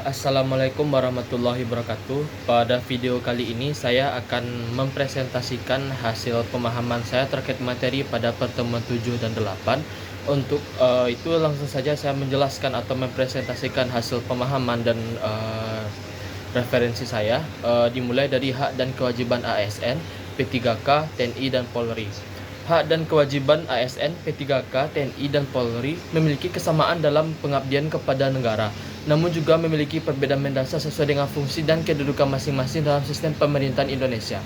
Assalamualaikum warahmatullahi wabarakatuh. Pada video kali ini saya akan mempresentasikan hasil pemahaman saya terkait materi pada pertemuan 7 dan 8. Untuk itu langsung saja saya menjelaskan atau mempresentasikan hasil pemahaman dan referensi saya. Dimulai dari hak dan kewajiban ASN, P3K, TNI, dan Polri. Hak dan kewajiban ASN, P3K, TNI, dan Polri memiliki kesamaan dalam pengabdian kepada negara, namun juga memiliki perbedaan mendasar sesuai dengan fungsi dan kedudukan masing-masing dalam sistem pemerintahan Indonesia.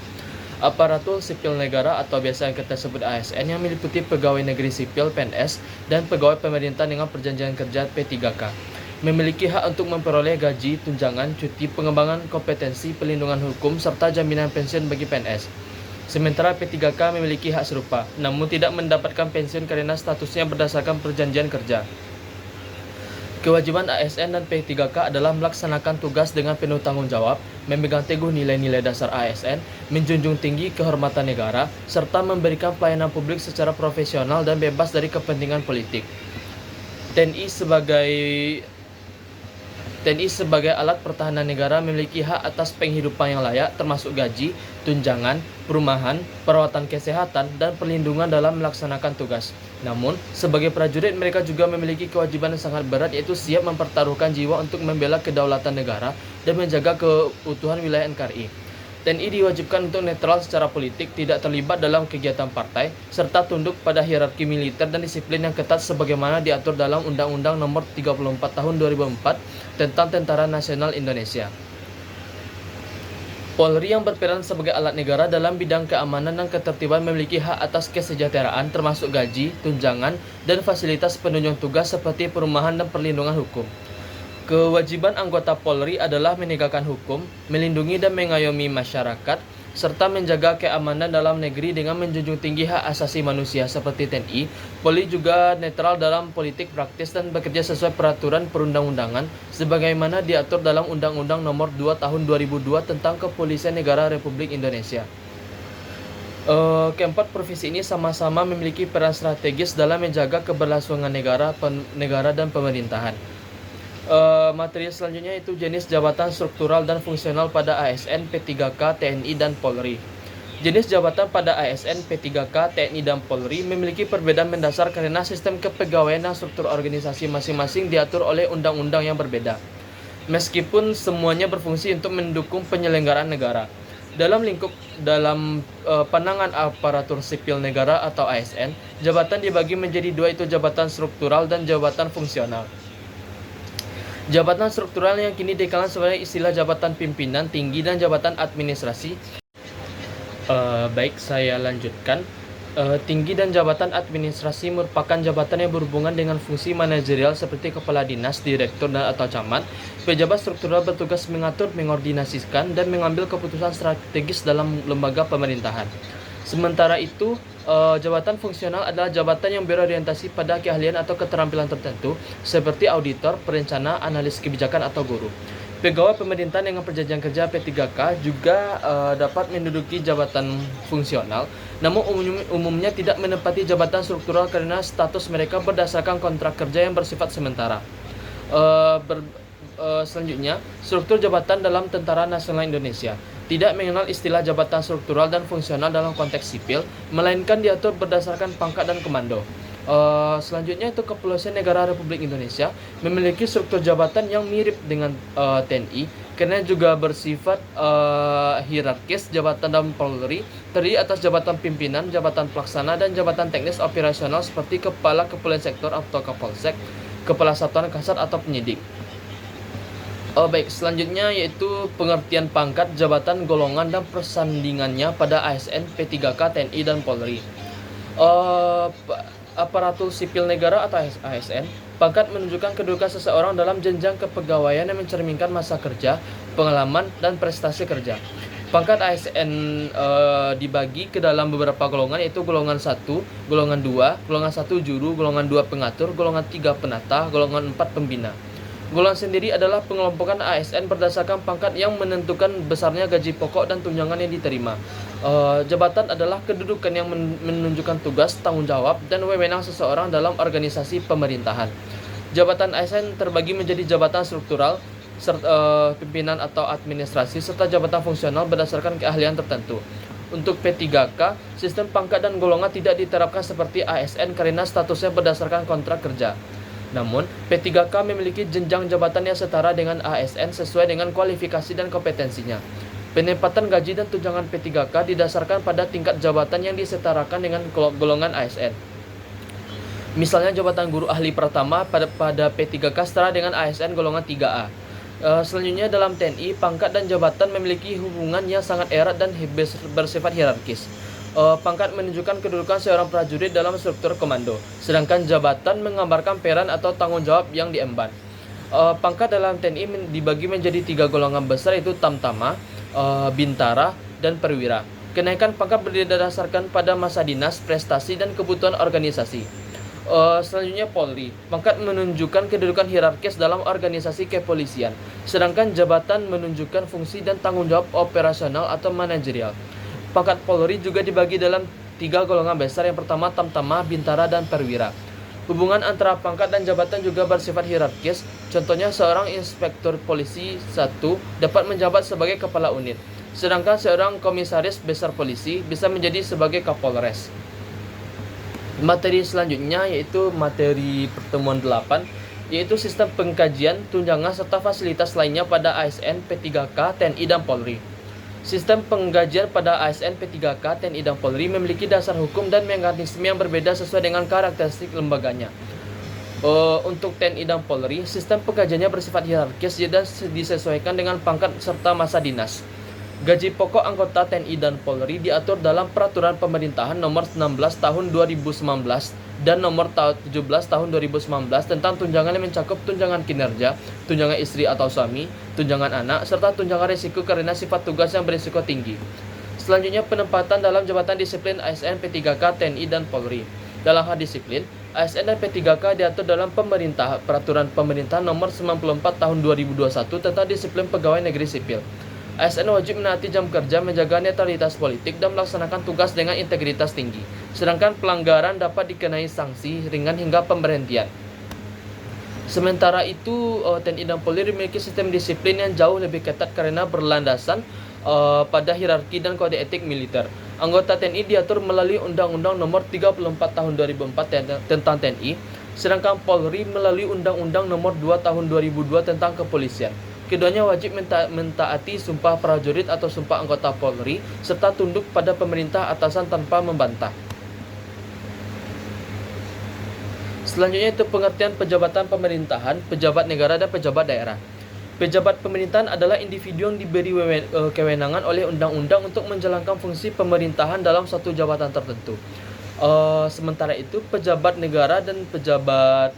Aparatur sipil negara atau biasa yang kita sebut ASN yang meliputi pegawai negeri sipil (PNS) dan pegawai pemerintah dengan perjanjian kerja (P3K) memiliki hak untuk memperoleh gaji, tunjangan, cuti, pengembangan kompetensi, perlindungan hukum, serta jaminan pensiun bagi PNS. Sementara P3K memiliki hak serupa, namun tidak mendapatkan pensiun karena statusnya berdasarkan perjanjian kerja. Kewajiban ASN dan P3K adalah melaksanakan tugas dengan penuh tanggung jawab, memegang teguh nilai-nilai dasar ASN, menjunjung tinggi kehormatan negara, serta memberikan pelayanan publik secara profesional dan bebas dari kepentingan politik. TNI sebagai alat pertahanan negara memiliki hak atas penghidupan yang layak, termasuk gaji, tunjangan, perumahan, perawatan kesehatan, dan perlindungan dalam melaksanakan tugas. Namun, sebagai prajurit mereka juga memiliki kewajiban yang sangat berat, yaitu siap mempertaruhkan jiwa untuk membela kedaulatan negara dan menjaga keutuhan wilayah NKRI. TNI diwajibkan untuk netral secara politik, tidak terlibat dalam kegiatan partai, serta tunduk pada hierarki militer dan disiplin yang ketat sebagaimana diatur dalam Undang-Undang Nomor 34 Tahun 2004 tentang Tentara Nasional Indonesia. Polri yang berperan sebagai alat negara dalam bidang keamanan dan ketertiban memiliki hak atas kesejahteraan termasuk gaji, tunjangan, dan fasilitas penunjang tugas seperti perumahan dan perlindungan hukum. Kewajiban anggota Polri adalah menegakkan hukum, melindungi dan mengayomi masyarakat, serta menjaga keamanan dalam negeri dengan menjunjung tinggi hak asasi manusia seperti TNI. Polri juga netral dalam politik praktis dan bekerja sesuai peraturan perundang-undangan sebagaimana diatur dalam Undang-Undang Nomor 2 Tahun 2002 tentang Kepolisian Negara Republik Indonesia. Keempat profesi ini sama-sama memiliki peran strategis dalam menjaga keberlangsungan negara dan pemerintahan. Materi selanjutnya itu jenis jabatan struktural dan fungsional pada ASN, P3K, TNI, dan Polri. Jenis jabatan pada ASN, P3K, TNI, dan Polri memiliki perbedaan mendasar karena sistem kepegawaian dan struktur organisasi masing-masing diatur oleh undang-undang yang berbeda. Meskipun semuanya berfungsi untuk mendukung penyelenggaraan negara. Dalam pandangan aparatur sipil negara atau ASN, jabatan dibagi menjadi dua, itu jabatan struktural dan jabatan fungsional. Jabatan struktural yang kini dikenal sebagai istilah jabatan pimpinan tinggi dan jabatan administrasi. Baik, saya lanjutkan. Tinggi dan jabatan administrasi merupakan jabatan yang berhubungan dengan fungsi manajerial seperti kepala dinas, direktur, dan atau camat. Pejabat struktural bertugas mengatur, mengordinasikan, dan mengambil keputusan strategis dalam lembaga pemerintahan. Sementara itu, jabatan fungsional adalah jabatan yang berorientasi pada keahlian atau keterampilan tertentu, seperti auditor, perencana, analis kebijakan, atau guru. Pegawai pemerintahan dengan perjanjian kerja P3K juga dapat menduduki jabatan fungsional, namun umumnya tidak menempati jabatan struktural karena status mereka berdasarkan kontrak kerja yang bersifat sementara. Selanjutnya, struktur jabatan dalam Tentara Nasional Indonesia tidak mengenal istilah jabatan struktural dan fungsional dalam konteks sipil, melainkan diatur berdasarkan pangkat dan komando. Selanjutnya itu Kepolisian Negara Republik Indonesia memiliki struktur jabatan yang mirip dengan TNI, karena juga bersifat hierarkis. Jabatan dalam Polri terdiri atas jabatan pimpinan, jabatan pelaksana, dan jabatan teknis operasional seperti Kepala Kepolisian Sektor atau Kapolsek, Kepala Satuan Kasat atau penyidik. Baik, selanjutnya yaitu pengertian pangkat, jabatan, golongan, dan persandingannya pada ASN, P3K, TNI, dan Polri. Aparatur sipil negara atau ASN, pangkat menunjukkan kedudukan seseorang dalam jenjang kepegawaian yang mencerminkan masa kerja, pengalaman, dan prestasi kerja. Pangkat ASN dibagi ke dalam beberapa golongan, yaitu golongan 1, golongan 2, golongan 1 juru, golongan 2 pengatur, golongan 3 penata, golongan 4 pembina. Golongan sendiri adalah pengelompokan ASN berdasarkan pangkat yang menentukan besarnya gaji pokok dan tunjangan yang diterima. Jabatan adalah kedudukan yang menunjukkan tugas, tanggung jawab, dan wewenang seseorang dalam organisasi pemerintahan. Jabatan ASN terbagi menjadi jabatan struktural, pimpinan atau administrasi, serta jabatan fungsional berdasarkan keahlian tertentu. Untuk P3K, sistem pangkat dan golongan tidak diterapkan seperti ASN karena statusnya berdasarkan kontrak kerja. Namun, P3K memiliki jenjang jabatan yang setara dengan ASN sesuai dengan kualifikasi dan kompetensinya. Penempatan gaji dan tunjangan P3K didasarkan pada tingkat jabatan yang disetarakan dengan golongan ASN. Misalnya jabatan guru ahli pertama pada P3K setara dengan ASN golongan 3A. Selanjutnya dalam TNI, pangkat dan jabatan memiliki hubungan yang sangat erat dan bersifat hierarkis. Pangkat menunjukkan kedudukan seorang prajurit dalam struktur komando, sedangkan jabatan menggambarkan peran atau tanggung jawab yang diemban. Pangkat dalam TNI dibagi menjadi 3 golongan besar, yaitu Tamtama, Bintara, dan Perwira. Kenaikan pangkat berdasarkan pada masa dinas, prestasi, dan kebutuhan organisasi. Selanjutnya Polri. Pangkat menunjukkan kedudukan hierarkis dalam organisasi kepolisian, sedangkan jabatan menunjukkan fungsi dan tanggung jawab operasional atau manajerial. Pangkat Polri juga dibagi dalam 3 golongan besar. Yang pertama Tamtama, Bintara, dan Perwira. Hubungan antara pangkat dan jabatan juga bersifat hierarkis. Contohnya seorang inspektur polisi 1 dapat menjabat sebagai kepala unit, sedangkan seorang komisaris besar polisi bisa menjadi sebagai Kapolres. Materi selanjutnya yaitu materi pertemuan 8, yaitu sistem pengkajian, tunjangan, serta fasilitas lainnya pada ASN, P3K, TNI, dan Polri. Sistem penggajian pada ASN, P3K, TNI, dan Polri memiliki dasar hukum dan mekanisme yang berbeda sesuai dengan karakteristik lembaganya. Untuk TNI dan Polri, sistem penggajiannya bersifat hierarkis dan disesuaikan dengan pangkat serta masa dinas. Gaji pokok anggota TNI dan Polri diatur dalam Peraturan Pemerintahan Nomor 16 Tahun 2019 dan Nomor 17 Tahun 2019 tentang tunjangan yang mencakup tunjangan kinerja, tunjangan istri atau suami, tunjangan anak, serta tunjangan risiko karena sifat tugas yang berisiko tinggi. Selanjutnya, penempatan dalam jabatan disiplin ASN, P3K, TNI, dan Polri. Dalam hal disiplin, ASN dan P3K diatur dalam Peraturan Pemerintah Nomor 94 Tahun 2021 tentang disiplin pegawai negeri sipil. ASN wajib menaati jam kerja, menjaga netralitas politik, dan melaksanakan tugas dengan integritas tinggi. Sedangkan pelanggaran dapat dikenai sanksi ringan hingga pemberhentian. Sementara itu, TNI dan Polri memiliki sistem disiplin yang jauh lebih ketat karena berlandasan pada hierarki dan kode etik militer. Anggota TNI diatur melalui Undang-Undang Nomor 34 Tahun 2004 tentang TNI, sedangkan Polri melalui Undang-Undang Nomor 2 Tahun 2002 tentang kepolisian. Keduanya wajib mentaati sumpah prajurit atau sumpah anggota Polri, serta tunduk pada pemerintah atasan tanpa membantah. Selanjutnya itu pengertian pejabatan pemerintahan, pejabat negara, dan pejabat daerah. Pejabat pemerintahan adalah individu yang diberi kewenangan oleh undang-undang untuk menjalankan fungsi pemerintahan dalam suatu jabatan tertentu. Sementara itu, pejabat negara dan pejabat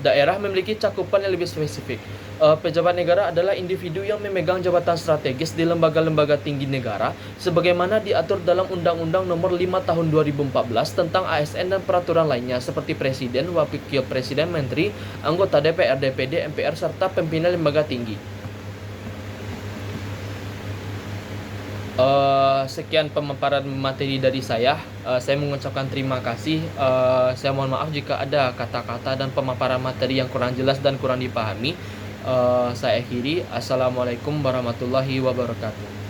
daerah memiliki cakupan yang lebih spesifik. Pejabat negara adalah individu yang memegang jabatan strategis di lembaga-lembaga tinggi negara, sebagaimana diatur dalam Undang-Undang Nomor 5 Tahun 2014 tentang ASN dan peraturan lainnya, seperti Presiden, Wakil Presiden, Menteri, anggota DPR, DPD, MPR, serta pimpinan lembaga tinggi. Sekian pemaparan materi dari saya. Saya mengucapkan terima kasih. Saya mohon maaf jika ada kata-kata dan pemaparan materi yang kurang jelas dan kurang dipahami. Saya akhiri. Assalamualaikum warahmatullahi wabarakatuh.